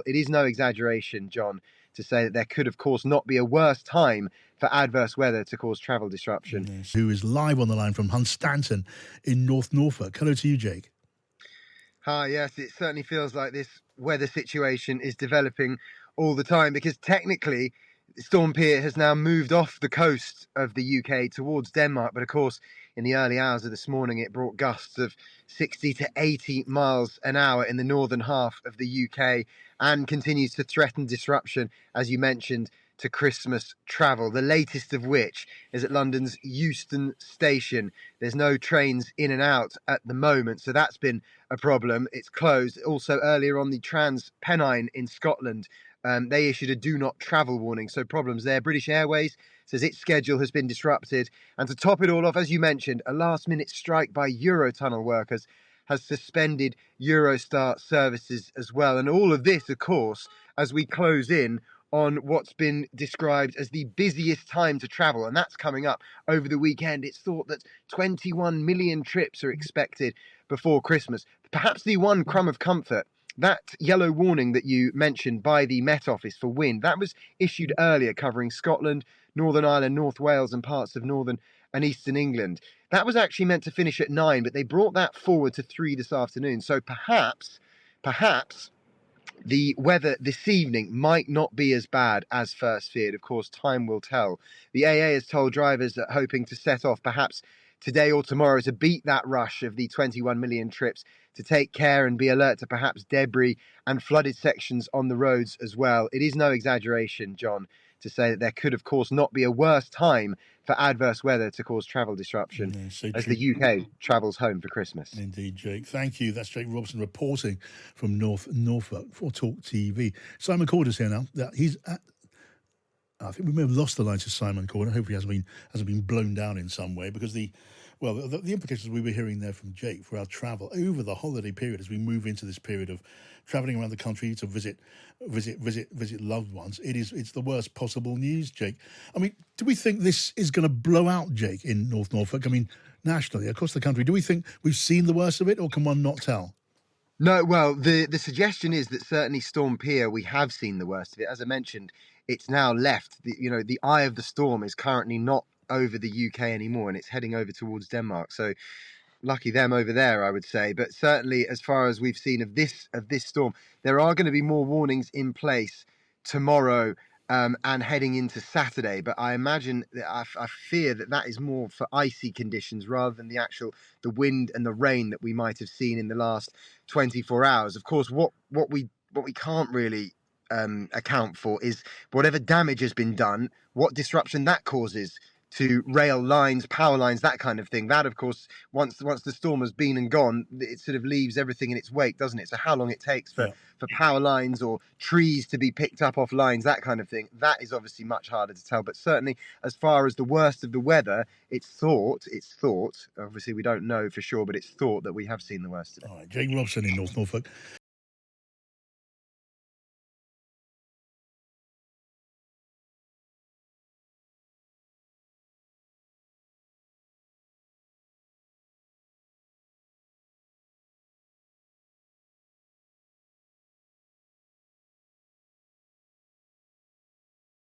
It is no exaggeration, John, to say that there could, of course, not be a worse time for adverse weather to cause travel disruption. Yes. Who is live on the line from Hunstanton in North Norfolk. Hello to you, Jake. Hi, yes, it certainly feels like this weather situation is developing all the time because technically Storm Pier has now moved off the coast of the UK towards Denmark. But of course, in the early hours of this morning, it brought gusts of 60 to 80 miles an hour in the northern half of the UK and continues to threaten disruption, as you mentioned, to Christmas travel. The latest of which is at London's Euston Station. There's no trains in and out at the moment, so that's been a problem. It's closed. Also, earlier on, the Trans-Pennine in Scotland, they issued a do not travel warning, so problems there. British Airways says its schedule has been disrupted. And to top it all off, as you mentioned, a last-minute strike by Eurotunnel workers has suspended Eurostar services as well. And all of this, of course, as we close in on what's been described as the busiest time to travel, and that's coming up over the weekend. It's thought that 21 million trips are expected before Christmas. Perhaps the one crumb of comfort, that yellow warning that you mentioned by the Met Office for wind, that was issued earlier, covering Scotland, Northern Ireland, North Wales and parts of northern and eastern England. That was actually meant to finish at 9, but they brought that forward to 3 this afternoon. So perhaps the weather this evening might not be as bad as first feared. Of course, time will tell. The AA has told drivers that hoping to set off perhaps today or tomorrow to beat that rush of the 21 million trips, to take care and be alert to perhaps debris and flooded sections on the roads as well. It is no exaggeration, John, to say that there could, of course, not be a worse time for adverse weather to cause travel disruption as the UK travels home for Christmas. Indeed, Jake. Thank you. That's Jake Robson reporting from North Norfolk for TalkTV. Simon Corder's here now. He's at... I think we may have lost the line to Simon Corder. Hopefully he hasn't been blown down in some way, because the implications we were hearing there from Jake for our travel over the holiday period, as we move into this period of travelling around the country to visit loved ones. It's the worst possible news, Jake. I mean, do we think this is going to blow out, Jake, in North Norfolk? I mean, nationally, across the country, do we think we've seen the worst of it, or can one not tell? No, well, the suggestion is that certainly Storm Pier, we have seen the worst of it. As I mentioned, it's now left. The eye of the storm is currently not over the UK anymore, and it's heading over towards Denmark. So lucky them over there, I would say. But certainly, as far as we've seen of this storm, there are going to be more warnings in place tomorrow and heading into Saturday. But I imagine that I fear that is more for icy conditions rather than the wind and the rain that we might have seen in the last 24 hours. Of course, what we can't really account for is whatever damage has been done, what disruption that causes to rail lines, power lines, that kind of thing. That, of course, once the storm has been and gone, it sort of leaves everything in its wake, doesn't it? So how long it takes for power lines or trees to be picked up off lines, that kind of thing, that is obviously much harder to tell. But certainly, as far as the worst of the weather, it's thought, obviously we don't know for sure, but it's thought that we have seen the worst of it. All right, Jake Robson in North Norfolk.